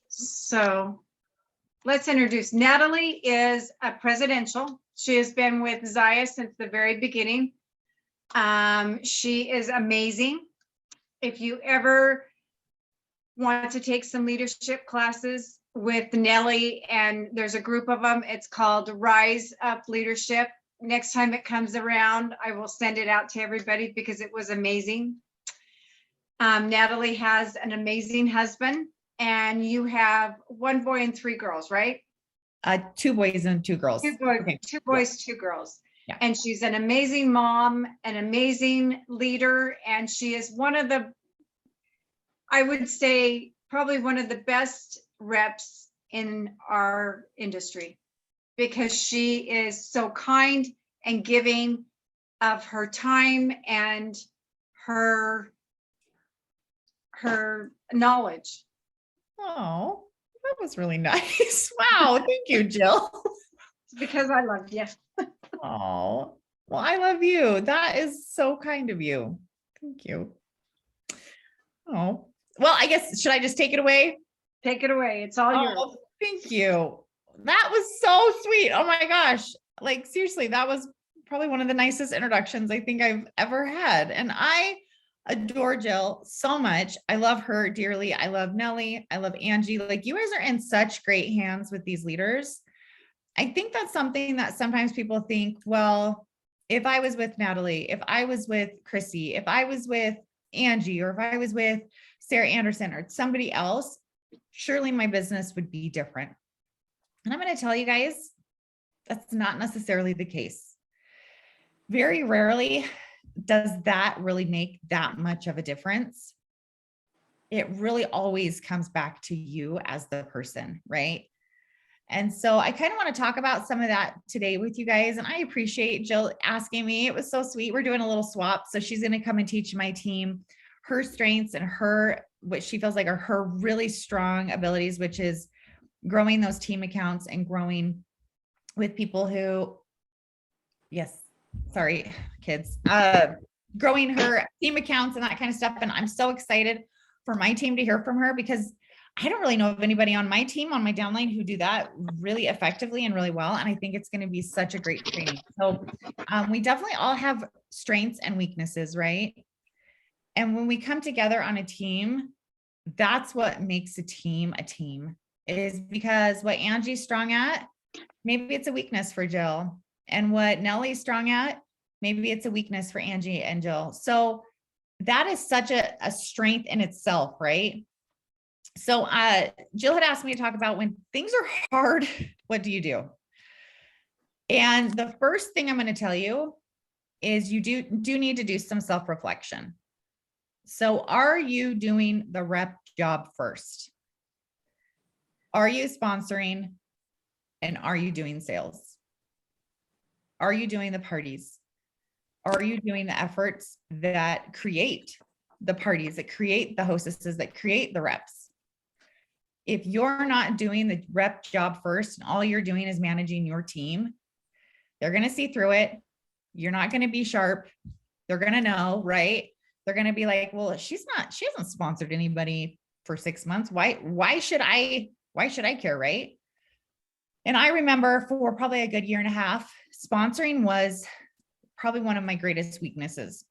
So let's introduce Natalie is a presidential. She has been with Zyia since the very beginning. She is amazing. If you ever want to take some leadership classes with Nellie, and there's a group of them, it's called Rise Up Leadership. Next time it comes around, I will send it out to everybody because it was amazing. Natalie has an amazing husband, and you have 1 boy and 3 girls, right? 2 boys and 2 girls. 2 boys, okay. 2 boys, 2 girls. Yeah. And she's an amazing mom, an amazing leader, and she is one of the, I would say, probably one of the best reps in our industry, because she is so kind and giving of her time and her knowledge. Oh, that was really nice. Wow. Thank you, Jill. It's because I love you. Oh, well, I love you. That is so kind of you. Thank you. Oh, well, I guess, should I just take it away? Take it away. It's all yours. Thank you. That was so sweet. Oh my gosh. Like, seriously, that was probably one of the nicest introductions I think I've ever had. And I adore Jill so much. I love her dearly. I love Nellie. I love Angie. Like, you guys are in such great hands with these leaders. I think that's something that sometimes people think, well, if I was with Natalie, if I was with Chrissy, if I was with Angie, or if I was with Sarah Anderson or somebody else, surely my business would be different. And I'm going to tell you guys, that's not necessarily the case. Very rarely does that really make that much of a difference. It really always comes back to you as the person, right? And so I kind of want to talk about some of that today with you guys. And I appreciate Jill asking me. It was so sweet. We're doing a little swap. So she's going to come and teach my team her strengths and what she feels like are her really strong abilities, which is growing those team accounts and growing with people who, yes, sorry, kids, growing her team accounts and that kind of stuff. And I'm so excited for my team to hear from her, because I don't really know of anybody on my team, on my downline, who do that really effectively and really well. And I think it's going to be such a great training. So we definitely all have strengths and weaknesses, right? And when we come together on a team, that's what makes a team, is because what Angie's strong at, maybe it's a weakness for Jill. And what Nellie's strong at, maybe it's a weakness for Angie and Jill. So that is such a strength in itself, right? So Jill had asked me to talk about when things are hard, what do you do? And the first thing I'm going to tell you is you do need to do some self-reflection. So are you doing the rep job first? Are you sponsoring? And are you doing sales? Are you doing the parties? Are you doing the efforts that create the parties, that create the hostesses, that create the reps? If you're not doing the rep job first and all you're doing is managing your team, they're going to see through it. You're not going to be sharp. They're going to know, right? They're going to be like, well, she hasn't sponsored anybody for 6 months. Why should I care, right? And I remember for probably a good year and a half, sponsoring was probably one of my greatest weaknesses.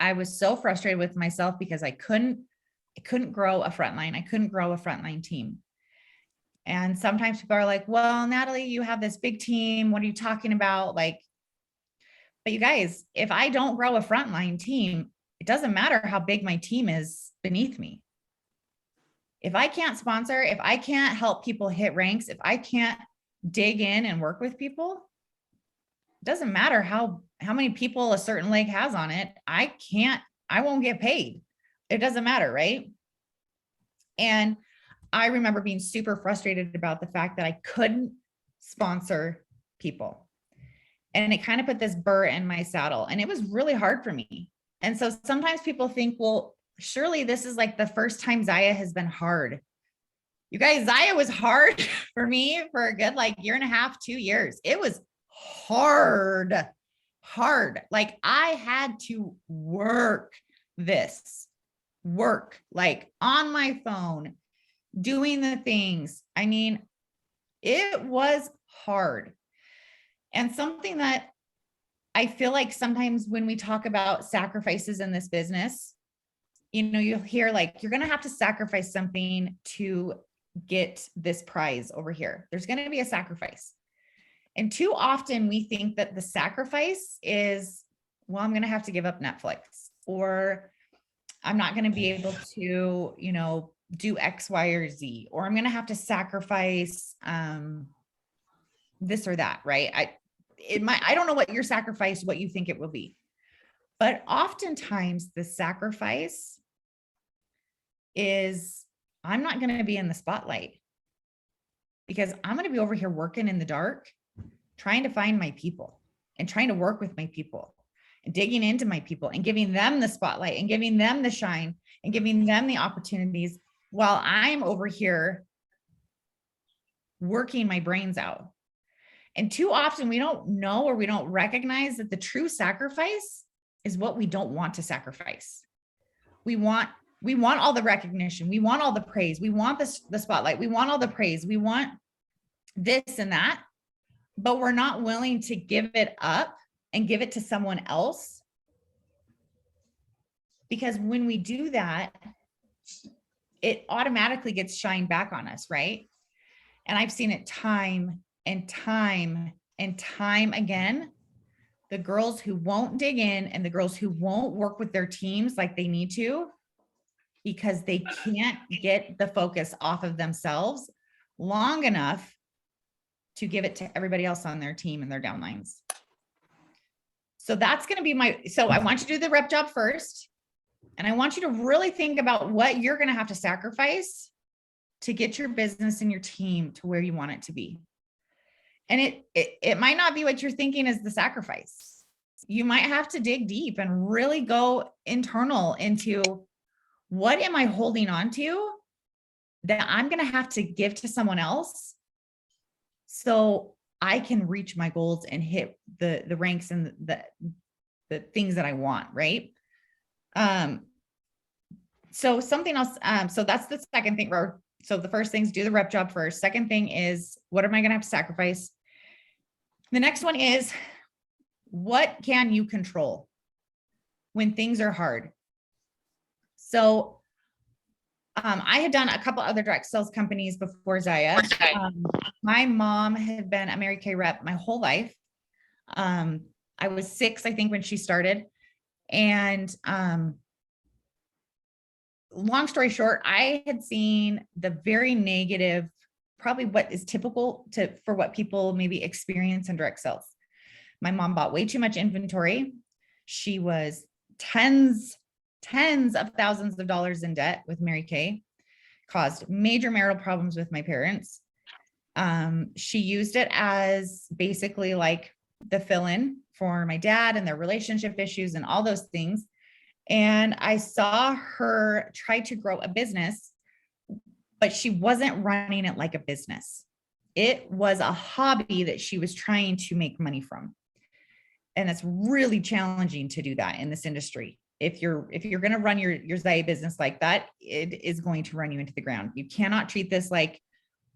I was so frustrated with myself because I couldn't grow a frontline. I couldn't grow a frontline team. And sometimes people are like, well, Natalie, you have this big team. What are you talking about? Like, but you guys, if I don't grow a frontline team, it doesn't matter how big my team is beneath me. If I can't sponsor, if I can't help people hit ranks, if I can't dig in and work with people, it doesn't matter how many people a certain leg has on it. I won't get paid. It doesn't matter, right? And I remember being super frustrated about the fact that I couldn't sponsor people. And it kind of put this burr in my saddle, and it was really hard for me. And so sometimes people think, well, surely this is like the first time Zyia has been hard. You guys, Zyia was hard for me for a good year and a half, 2 years. It was hard. Like I had to work on my phone, doing the things. I mean, it was hard. And something that I feel like sometimes when we talk about sacrifices in this business, you know, you'll hear like, you're going to have to sacrifice something to get this prize over here. There's going to be a sacrifice. And too often we think that the sacrifice is, well, I'm going to have to give up Netflix, or I'm not going to be able to, you know, do X, Y, or Z, or I'm going to have to sacrifice this or that, right? I don't know what your sacrifice, what you think it will be, but oftentimes the sacrifice is, I'm not going to be in the spotlight because I'm going to be over here working in the dark, trying to find my people and trying to work with my people and digging into my people and giving them the spotlight and giving them the shine and giving them the opportunities while I'm over here working my brains out. And too often we don't know, or we don't recognize that the true sacrifice is what we don't want to sacrifice. We want all the recognition. We want all the praise. We want the spotlight. We want all the praise. We want this and that, but we're not willing to give it up and give it to someone else. Because when we do that, it automatically gets shined back on us, right? And I've seen it time and time and time again. The girls who won't dig in and the girls who won't work with their teams like they need to, because they can't get the focus off of themselves long enough to give it to everybody else on their team and their downlines. So that's going to be so I want you to do the rep job first. And I want you to really think about what you're going to have to sacrifice to get your business and your team to where you want it to be. And it might not be what you're thinking is the sacrifice. You might have to dig deep and really go internal into, what am I holding on to that I'm going to have to give to someone else so I can reach my goals and hit the ranks and the things that I want, right? So something else, so that's the second thing. So the first thing is do the rep job first. Second thing is, what am I going to have to sacrifice? The next one is, what can you control when things are hard? So I had done a couple other direct sales companies before Zyia. My mom had been a Mary Kay rep my whole life. I was 6, I think, when she started. And long story short, I had seen the very negative, probably what is typical for what people maybe experience in direct sales. My mom bought way too much inventory. She was tens of thousands of dollars in debt with Mary Kay, caused major marital problems with my parents. She used it as basically like the fill-in for my dad and their relationship issues and all those things. And I saw her try to grow a business, but she wasn't running it like a business. It was a hobby that she was trying to make money from. And it's really challenging to do that in this industry. If you're going to run your Zyia business like that, it is going to run you into the ground. You cannot treat this like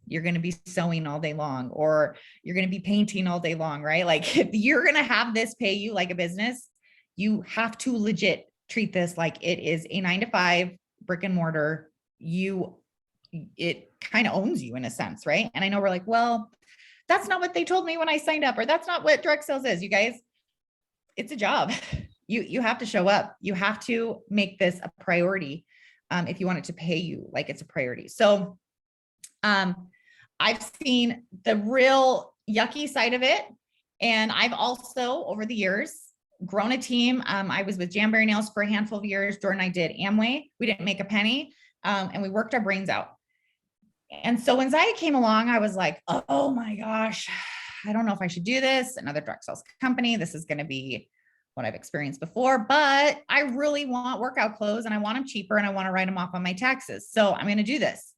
you're going to be sewing all day long, or you're going to be painting all day long, right? Like, if you're going to have this pay you like a business, you have to legit treat this like it is a 9-to-5 brick and mortar. It kind of owns you in a sense, right? And I know we're like, well, that's not what they told me when I signed up, or that's not what direct sales is. You guys, it's a job. You have to show up. You have to make this a priority if you want it to pay you like it's a priority. So I've seen the real yucky side of it. And I've also, over the years, grown a team. I was with Jamberry Nails for a handful of years. Jordan and I did Amway. We didn't make a penny, and we worked our brains out. And so when Zyia came along, I was like, oh my gosh, I don't know if I should do this. Another direct sales company. This is going to be what I've experienced before, but I really want workout clothes and I want them cheaper and I want to write them off on my taxes. So I'm going to do this.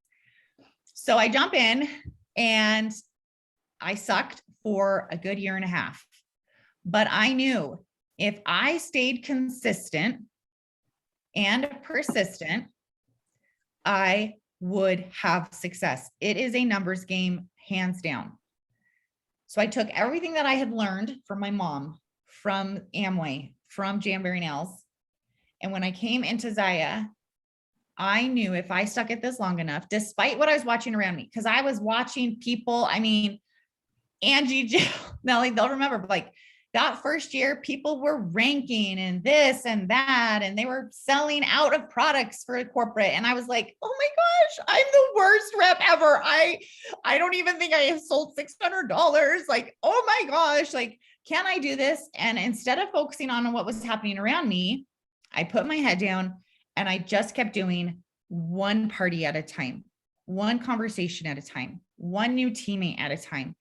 So I jump in and I sucked for a good year and a half, but I knew if I stayed consistent and persistent, I would have success. It is a numbers game, hands down. So I took everything that I had learned from my mom, from Amway, from Jamberry Nails. And when I came into Zyia, I knew if I stuck at this long enough, despite what I was watching around me, because I was watching people, I mean, Angie, Jill, Nellie, they'll remember, like that first year, people were ranking and this and that, and they were selling out of products for corporate. And I was like, oh my gosh, I'm the worst rep ever. I don't even think I have sold $600. Like, oh my gosh, like, can I do this? And instead of focusing on what was happening around me, I put my head down and I just kept doing one party at a time, one conversation at a time, one new teammate at a time.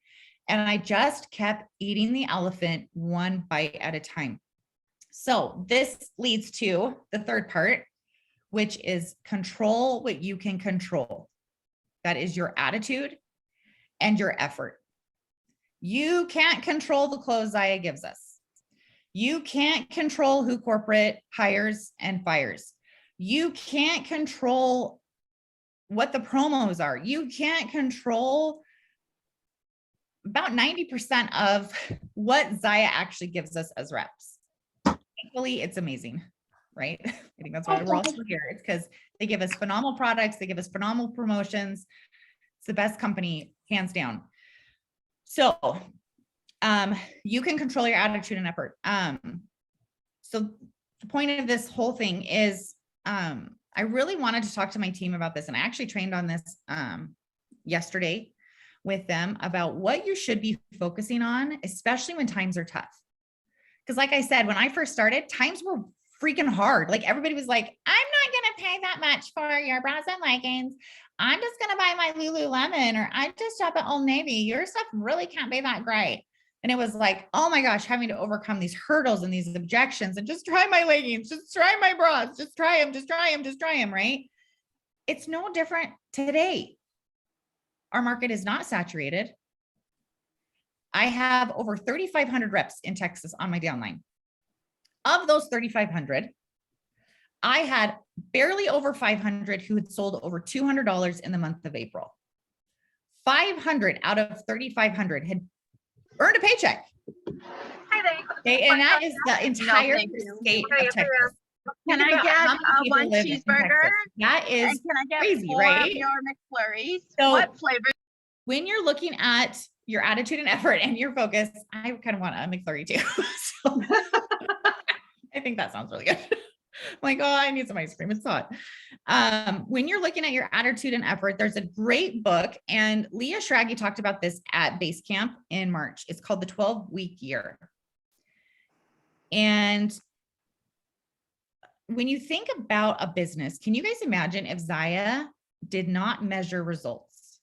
And I just kept eating the elephant one bite at a time. So this leads to the third part, which is control what you can control. That is your attitude and your effort. You can't control the clothes Zyia gives us. You can't control who corporate hires and fires. You can't control what the promos are. You can't control about 90% of what Zyia actually gives us as reps. Thankfully, it's amazing, right? I think that's why we're all still here. It's because they give us phenomenal products. They give us phenomenal promotions. It's the best company, hands down. So you can control your attitude and effort. So the point of this whole thing is I really wanted to talk to my team about this. And I actually trained on this yesterday with them about what you should be focusing on, especially when times are tough. Because like I said, when I first started, times were freaking hard. Like everybody was like, I'm not going to pay that much for your bras and leggings. I'm just going to buy my Lululemon, or I just shop at Old Navy. Your stuff really can't be that great. And it was like, oh my gosh, having to overcome these hurdles and these objections and just try my leggings, just try my bras, just try them, right? It's no different today. Our market is not saturated. I have over 3,500 reps in Texas on my downline. Of those 3,500, I had barely over 500 who had sold over $200 in the month of April. 500 out of 3,500 had earned a paycheck. Hi there. Okay, and that is the entire state of Texas. Can I get one cheeseburger? That is and can I get crazy, 4 right? of your McFlurries? So what flavor? When you're looking at your attitude and effort and your focus, I kind of want a McFlurry too. So I think that sounds really good. I'm like, oh, I need some ice cream. It's hot. When you're looking at your attitude and effort, there's a great book, and Leah Schraggy talked about this at Base Camp in March. It's called The 12-Week Year. And when you think about a business, can you guys imagine if Zyia did not measure results?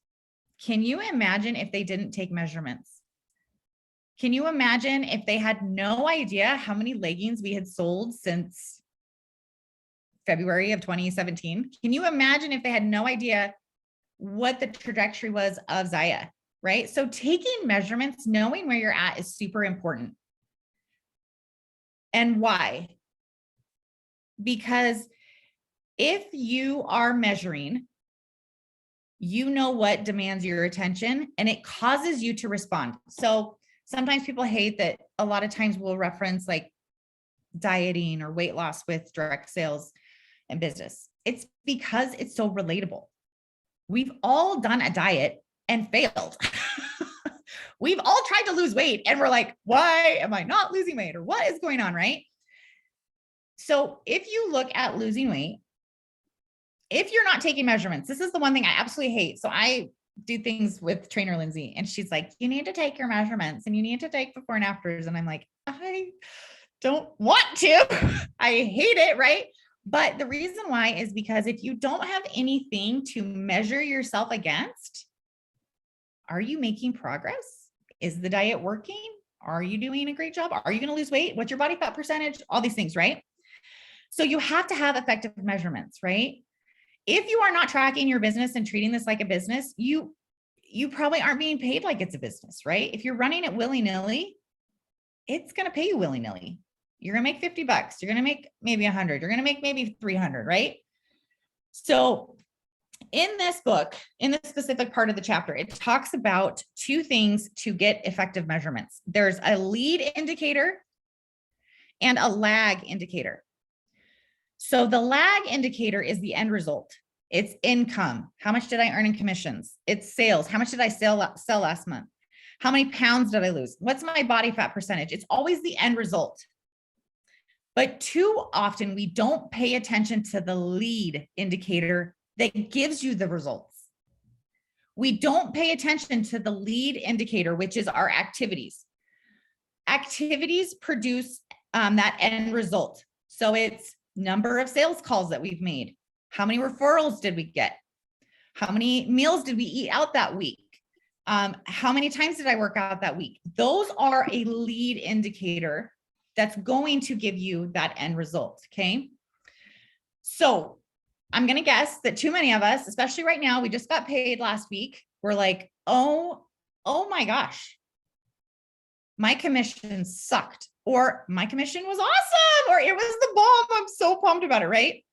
Can you imagine if they didn't take measurements? Can you imagine if they had no idea how many leggings we had sold since February of 2017? Can you imagine if they had no idea what the trajectory was of Zyia, right? So taking measurements, knowing where you're at is super important. And why? Because if you are measuring, you know what demands your attention and it causes you to respond. So sometimes people hate that a lot of times we'll reference like dieting or weight loss with direct sales and business. It's because it's so relatable. We've all done a diet and failed. We've all tried to lose weight and we're like, why am I not losing weight? Or what is going on, right? So if you look at losing weight, if you're not taking measurements, this is the one thing I absolutely hate. So I do things with trainer Lindsay and she's like, you need to take your measurements and you need to take before and afters. And I'm like, I don't want to. I hate it, right? But the reason why is because if you don't have anything to measure yourself against, are you making progress? Is the diet working? Are you doing a great job? Are you going to lose weight? What's your body fat percentage? All these things, right? So you have to have effective measurements, right? If you are not tracking your business and treating this like a business, you probably aren't being paid like it's a business, right? If you're running it willy-nilly, it's going to pay you willy-nilly. You're going to make $50. You're going to make maybe 100. You're going to make maybe 300, right? So in this book, in this specific part of the chapter, it talks about two things to get effective measurements. There's a lead indicator and a lag indicator. So the lag indicator is the end result. It's income. How much did I earn in commissions? It's sales. How much did I sell last month? How many pounds did I lose? What's my body fat percentage? It's always the end result. But too often we don't pay attention to the lead indicator that gives you the results. We don't pay attention to the lead indicator, which is our activities. Activities produce that end result. So it's number of sales calls that we've made. How many referrals did we get? How many meals did we eat out that week? How many times did I work out that week? Those are a lead indicator that's going to give you that end result, okay? So I'm gonna guess that too many of us, especially right now, we just got paid last week, we're like, oh my gosh, my commission sucked, or my commission was awesome, or it was the bomb, I'm so pumped about it, right?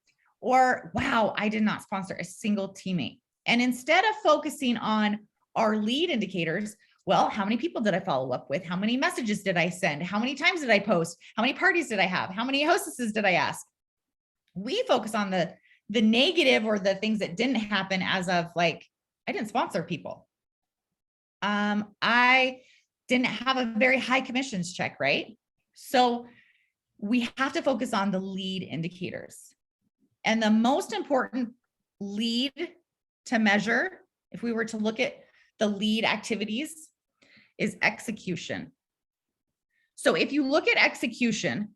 Or, wow, I did not sponsor a single teammate. And instead of focusing on our lead indicators, well, how many people did I follow up with? How many messages did I send? How many times did I post? How many parties did I have? How many hostesses did I ask? We focus on the negative or the things that didn't happen as of like, I didn't sponsor people. I didn't have a very high commissions check, right? So we have to focus on the lead indicators. And the most important lead to measure, if we were to look at the lead activities, is execution. So if you look at execution,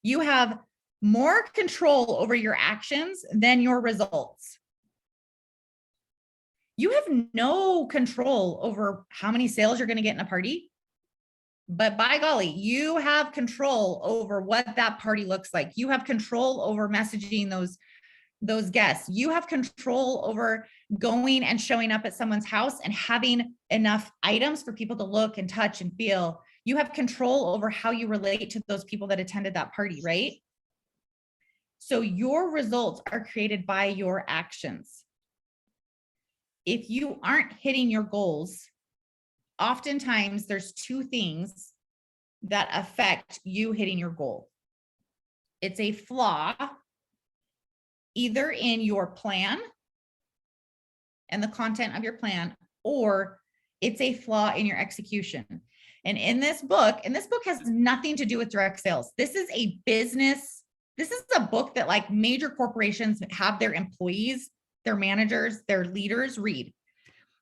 you have more control over your actions than your results. You have no control over how many sales you're going to get in a party, but by golly, you have control over what that party looks like. You have control over messaging those guests. You have control over going and showing up at someone's house and having enough items for people to look and touch and feel. You have control over how you relate to those people that attended that party, right? So your results are created by your actions. If you aren't hitting your goals, oftentimes there's two things that affect you hitting your goal. It's a flaw either in your plan and the content of your plan, or it's a flaw in your execution. And this book has nothing to do with direct sales. This is a business. This is a book that like major corporations have their employees, their managers, their leaders read.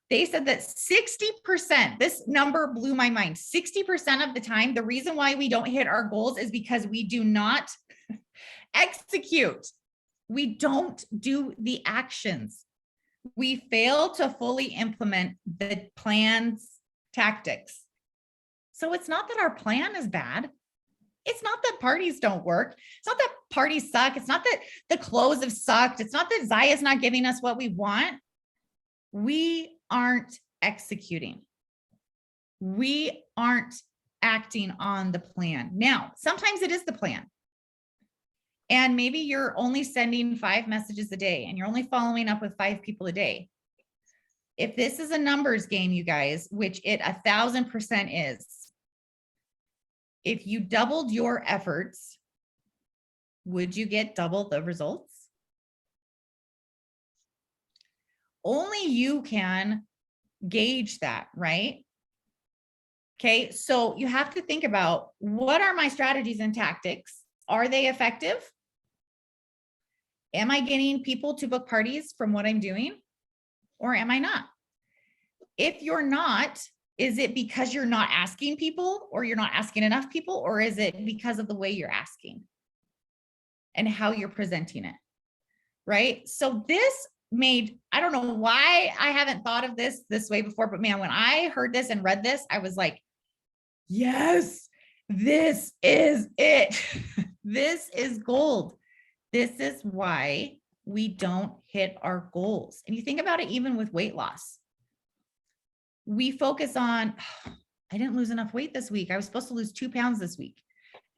They said that 60%, this number blew my mind. 60% of the time, the reason why we don't hit our goals is because we do not execute. We don't do the actions. We fail to fully implement the plan's tactics. So it's not that our plan is bad. It's not that parties don't work. It's not that parties suck. It's not that the clothes have sucked. It's not that Zyia is not giving us what we want. We aren't executing. We aren't acting on the plan. Now, sometimes it is the plan. And maybe you're only sending 5 messages a day and you're only following up with 5 people a day. If this is a numbers game, you guys, which it 1000% is, if you doubled your efforts, would you get double the results? Only you can gauge that, right? Okay, so you have to think about, what are my strategies and tactics? Are they effective? Am I getting people to book parties from what I'm doing, or am I not? If you're not, is it because you're not asking people, or you're not asking enough people, or is it because of the way you're asking and how you're presenting it, right? So this made, I don't know why I haven't thought of this way before, but man, when I heard this and read this, I was like, yes, this is it. This is gold. This is why we don't hit our goals. And you think about it, even with weight loss, we focus on, oh, I didn't lose enough weight this week. I was supposed to lose 2 pounds this week.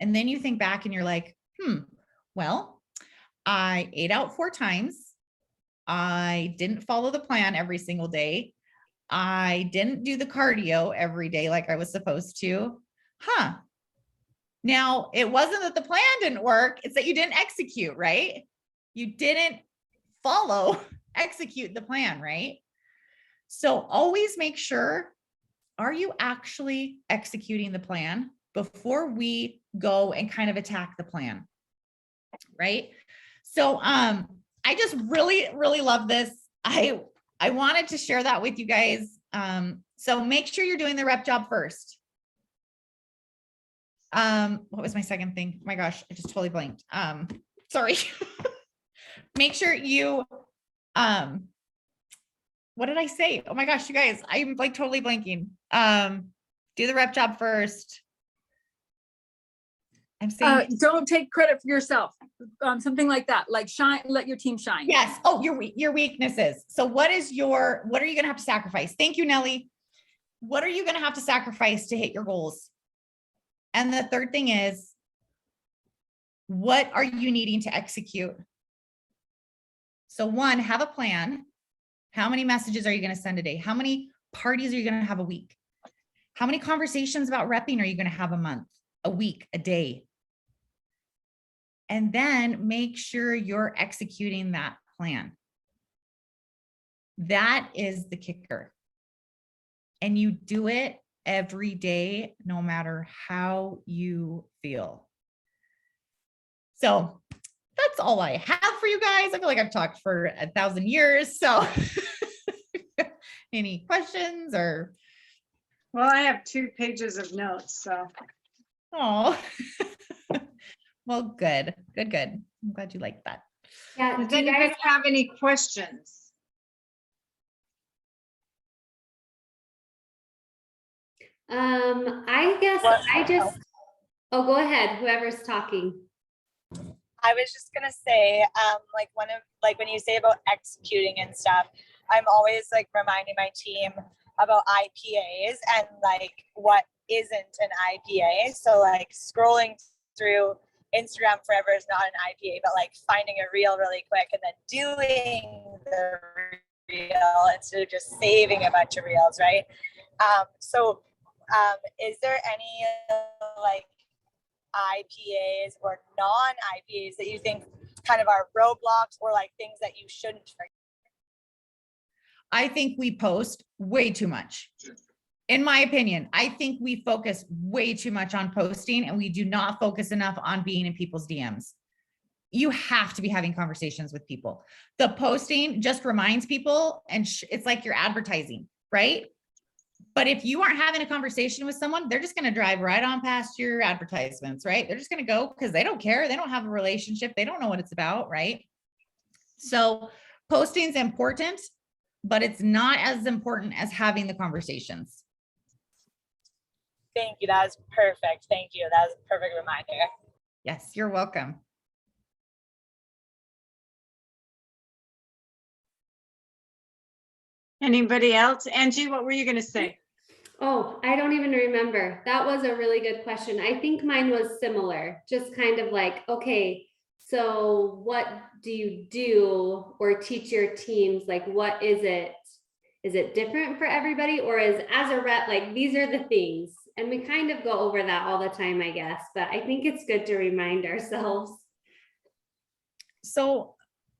And then you think back and you're like, well, I ate out 4 times. I didn't follow the plan every single day. I didn't do the cardio every day like I was supposed to. Now, it wasn't that the plan didn't work, it's that you didn't execute, right? You didn't execute the plan, right? So always make sure, are you actually executing the plan before we go and kind of attack the plan, right? So I just really, really love this. I wanted to share that with you guys. So make sure you're doing the rep job first. What was my second thing? Oh my gosh, I just totally blanked. Sorry. Make sure you, what did I say? Oh my gosh, you guys, I'm like totally blanking. Do the rep job first. I'm saying, Don't take credit for yourself. Something like that, like shine, let your team shine. yes. Oh, your weaknesses. So what are you going to have to sacrifice? Thank you, Nellie. What are you going to have to sacrifice to hit your goals? And the third thing is, what are you needing to execute? So one, have a plan. How many messages are you going to send a day? How many parties are you going to have a week? How many conversations about repping are you going to have a month, a week, a day? And then make sure you're executing that plan. That is the kicker. And you do it every day, no matter how you feel. So that's all I have for you guys. I feel like I've talked for 1,000 years. So any questions or? Well, I have 2 pages of notes, so. Oh, well, good. I'm glad you liked that. Yeah, Does do you anybody guys, have any questions? I guess I just, oh, go ahead, whoever's talking. I was just gonna say, when you say about executing and stuff, I'm always like reminding my team about IPAs and like what isn't an IPA. So like scrolling through Instagram forever is not an IPA, but like finding a reel really quick and then doing the reel instead of just saving a bunch of reels, right? Is there any like IPAs or non-IPAs that you think kind of are roadblocks or like things that you shouldn't forget? I think we post way too much. In my opinion, I think we focus way too much on posting and we do not focus enough on being in people's DMs. You have to be having conversations with people. The posting just reminds people and it's like you're advertising, right? But if you aren't having a conversation with someone, they're just going to drive right on past your advertisements, right? They're just going to go because they don't care. They don't have a relationship. They don't know what it's about, right? So posting is important, but it's not as important as having the conversations. Thank you. That was perfect. Thank you. That was a perfect reminder. Yes, you're welcome. Anybody else? Angie, what were you going to say? Oh, I don't even remember. That was a really good question. I think mine was similar, just kind of like, okay, so what do you do or teach your teams? Like, what is it? Is it different for everybody, or is as a rep, like these are the things? And we kind of go over that all the time, I guess, but I think it's good to remind ourselves. So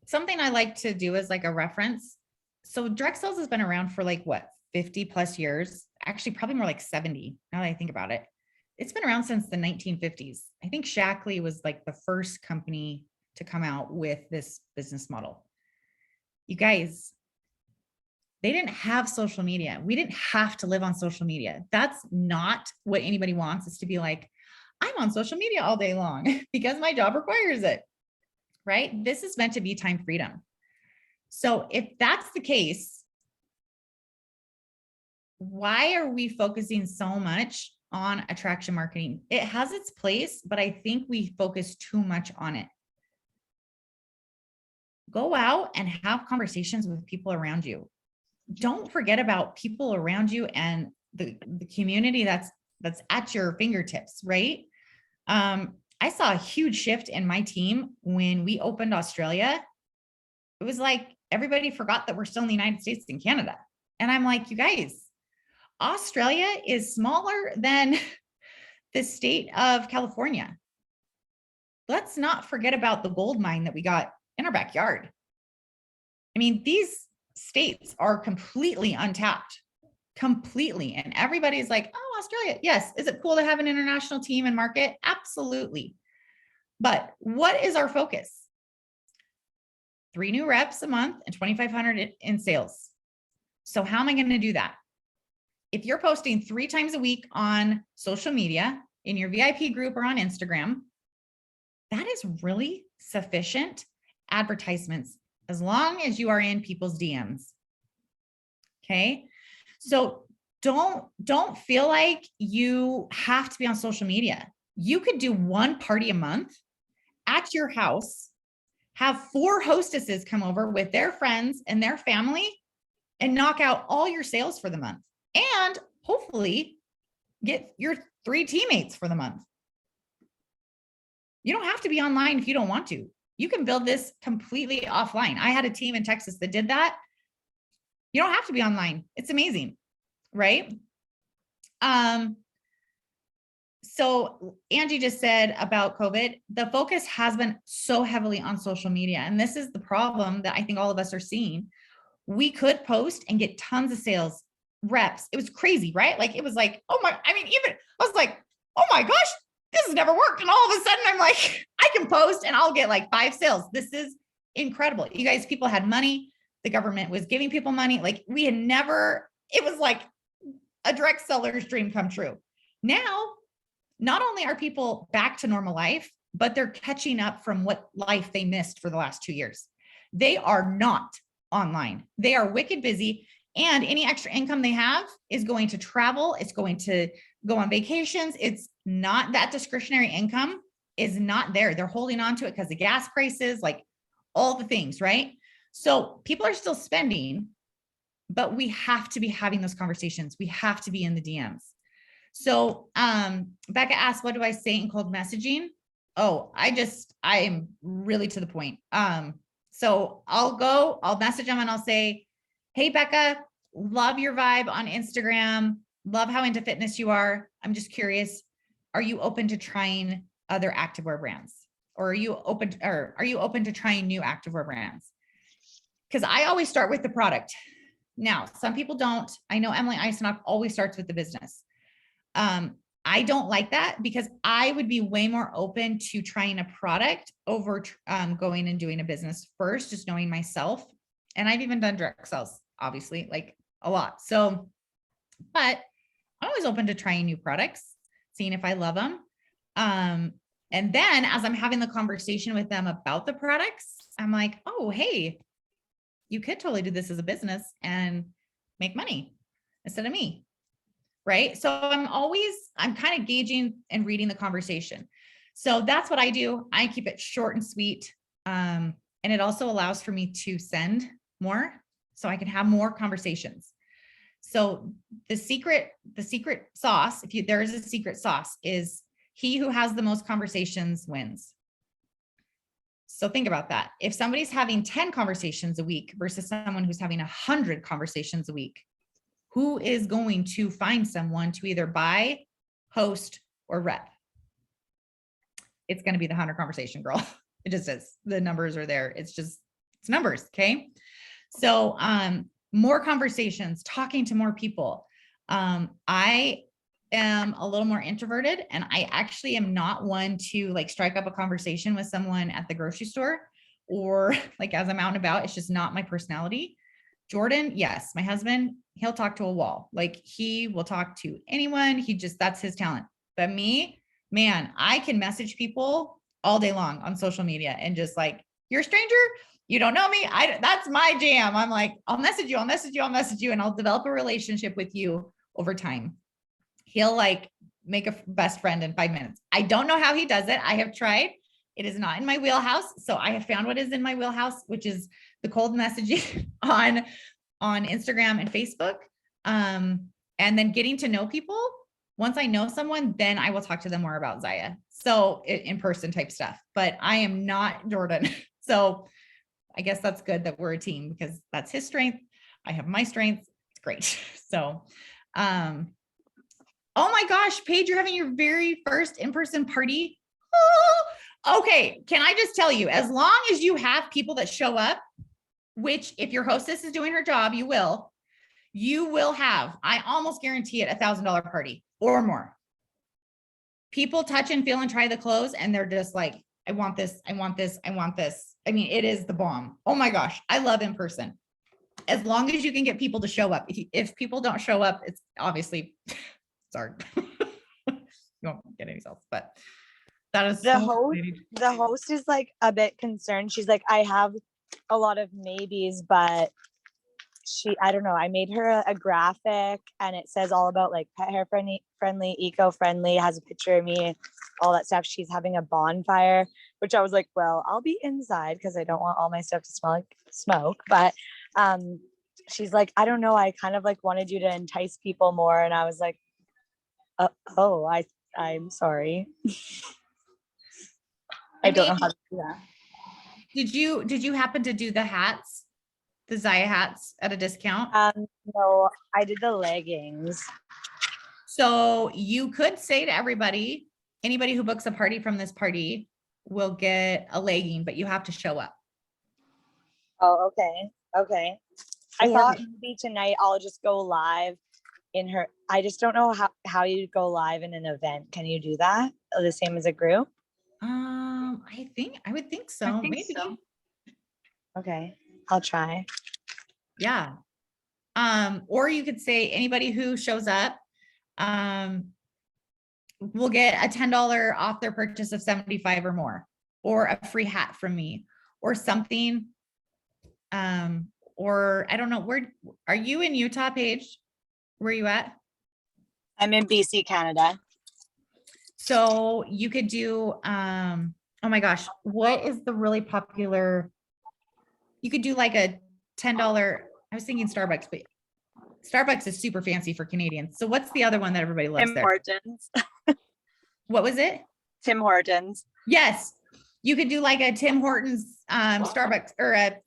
something I like to do is like a reference. So direct sales has been around for like what, 50 plus years, actually probably more like 70 now that I think about it. It's been around since the 1950s. I think Shackley was like the first company to come out with this business model. You guys, they didn't have social media. We didn't have to live on social media. That's not what anybody wants, is to be like, I'm on social media all day long because my job requires it, right? This is meant to be time freedom. So if that's the case, why are we focusing so much on attraction marketing? It has its place, but I think we focus too much on it. Go out and have conversations with people around you. Don't forget about people around you and the community that's at your fingertips, right? I saw a huge shift in my team when we opened Australia. It was like everybody forgot that we're still in the United States and Canada. And I'm like, you guys, Australia is smaller than the state of California. Let's not forget about the gold mine that we got in our backyard. I mean, these states are completely untapped, completely. And everybody's like, oh, Australia. Yes. Is it cool to have an international team and market? Absolutely. But what is our focus? 3 new reps a month and 2,500 in sales. So how am I going to do that? If you're posting 3 times a week on social media, in your VIP group or on Instagram, that is really sufficient advertisements as long as you are in people's DMs. Okay. So don't feel like you have to be on social media. You could do 1 party a month at your house, have 4 hostesses come over with their friends and their family and knock out all your sales for the month, and hopefully get your 3 teammates for the month. You don't have to be online if you don't want to. You can build this completely offline. I had a team in Texas that did that. You don't have to be online. It's amazing, right? So Angie just said about COVID, the focus has been so heavily on social media. And this is the problem that I think all of us are seeing. We could post and get tons of sales reps. It was crazy, right? Like, it was like, oh my, I mean, even I was like, oh my gosh, this has never worked. And all of a sudden I'm like, I can post and I'll get like 5 sales. This is incredible. You guys, people had money. The government was giving people money. Like, we had never, it was like a direct seller's dream come true. Now, not only are people back to normal life, but they're catching up from what life they missed for the last 2 years. They are not online. They are wicked busy, and any extra income they have is going to travel. It's going to go on vacations. It's not, that discretionary income is not there. They're holding on to it because of gas prices, like all the things, right? So people are still spending, but we have to be having those conversations. We have to be in the DMs. So Becca asked, what do I say in cold messaging? Oh, I am really to the point. So I'll message them and I'll say, hey, Becca, love your vibe on Instagram. Love how into fitness you are. I'm just curious, are you open to trying other activewear brands? Or are you open to trying new activewear brands? Because I always start with the product. Now, some people don't. I know Emily Eisenach always starts with the business. I don't like that, because I would be way more open to trying a product over going and doing a business first, just knowing myself. And I've even done direct sales, obviously, like a lot. So, but I'm always open to trying new products, seeing if I love them. And then as I'm having the conversation with them about the products, I'm like, oh, hey, you could totally do this as a business and make money instead of me. Right. So I'm kind of gauging and reading the conversation. So that's what I do. I keep it short and sweet. And it also allows for me to send more so I can have more conversations. So the secret sauce, there is a secret sauce, is he who has the most conversations wins. So think about that. If somebody's having 10 conversations a week versus someone who's having 100 conversations a week, who is going to find someone to either buy, host, or rep? It's going to be the 100 conversation girl. It just is. The numbers are there. It's numbers. Okay. So, more conversations, talking to more people. I am a little more introverted, and I actually am not one to like strike up a conversation with someone at the grocery store or like as I'm out and about. It's just not my personality. Jordan, yes, my husband, he'll talk to a wall. Like, he will talk to anyone. That's his talent. But me, man, I can message people all day long on social media and just like, you're a stranger, you don't know me. That's my jam. I'm like, I'll message you, and I'll develop a relationship with you over time. He'll like make a best friend in 5 minutes. I don't know how he does it. I have tried. It is not in my wheelhouse. So I have found what is in my wheelhouse, which is the cold messaging on Instagram and Facebook. And then getting to know people. Once I know someone, then I will talk to them more about Zyia. So in-person type stuff, but I am not Jordan. So I guess that's good that we're a team because that's his strength. I have my strengths. It's great. So, oh my gosh, Paige, you're having your very first in-person party. Oh, okay. Can I just tell you, as long as you have people that show up, which if your hostess is doing her job, you will have, I almost guarantee it, $1,000 party or more. People touch and feel and try the clothes and they're just like, I want this, I want this, I want this. I mean, it is the bomb. Oh my gosh, I love in person. As long as you can get people to show up. If people don't show up, it's obviously, sorry. You won't get any sales, but that is The so host, exciting. the host is like a bit concerned. She's like, I have a lot of maybes, but I don't know. I made her a graphic and it says all about like pet hair friendly, eco-friendly, has a picture of me, all that stuff. She's having a bonfire, which I was like, well, I'll be inside because I don't want all my stuff to smell like smoke. But she's like, I don't know. I kind of like wanted you to entice people more. And I was like, I'm sorry. I don't know how to do that. Did you happen to do the hats, the Zyia hats at a discount? No, I did the leggings. So you could say to everybody, anybody who books a party from this party will get a legging, but you have to show up. Oh, okay. Okay. I Or- thought maybe tonight I'll just go live in her. I just don't know how you go live in an event. Can you do that the same as a group? I would think so. I think Maybe. so. Okay, I'll try. Yeah. Or you could say anybody who shows up, will get a $10 off their purchase of 75 or more, or a free hat from me, or something. Or I don't know, where are you in Utah, Paige? Where are you at? I'm in BC, Canada. So you could do, oh my gosh, what is the really popular? You could do like a $10. I was thinking Starbucks, but Starbucks is super fancy for Canadians. So what's the other one that everybody loves Tim there? Hortons. What was it? Tim Hortons. Yes. You could do like a Tim Hortons Starbucks or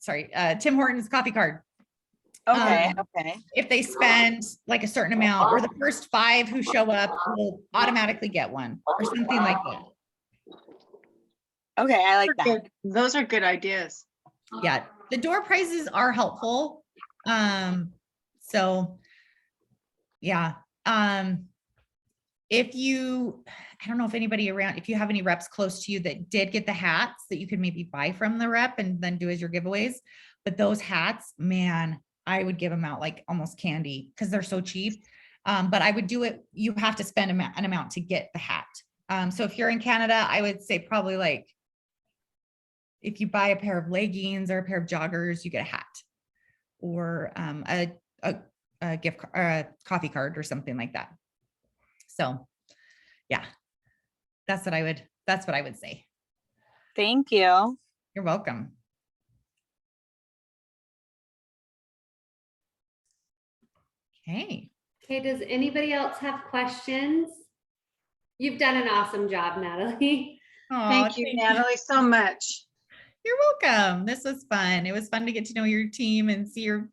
Tim Hortons coffee card. Okay, okay. If they spend like a certain amount, or the first 5 who show up will automatically get one, or something like that. Okay, I like that. Good. Those are good ideas. Yeah, the door prizes are helpful. So yeah. If you, I don't know if anybody around, if you have any reps close to you that did get the hats that you could maybe buy from the rep and then do as your giveaways, but those hats, man, I would give them out like almost candy because they're so cheap. But I would do it, you have to spend an amount to get the hat. So if you're in Canada, I would say probably like, if you buy a pair of leggings or a pair of joggers, you get a hat or a gift card or a coffee card or something like that. So yeah, that's what I would say. Thank you. You're welcome. Okay. Okay, does anybody else have questions? You've done an awesome job, Natalie. Aw, Thank you, Natalie, so much. You're welcome. This was fun. It was fun to get to know your team and see your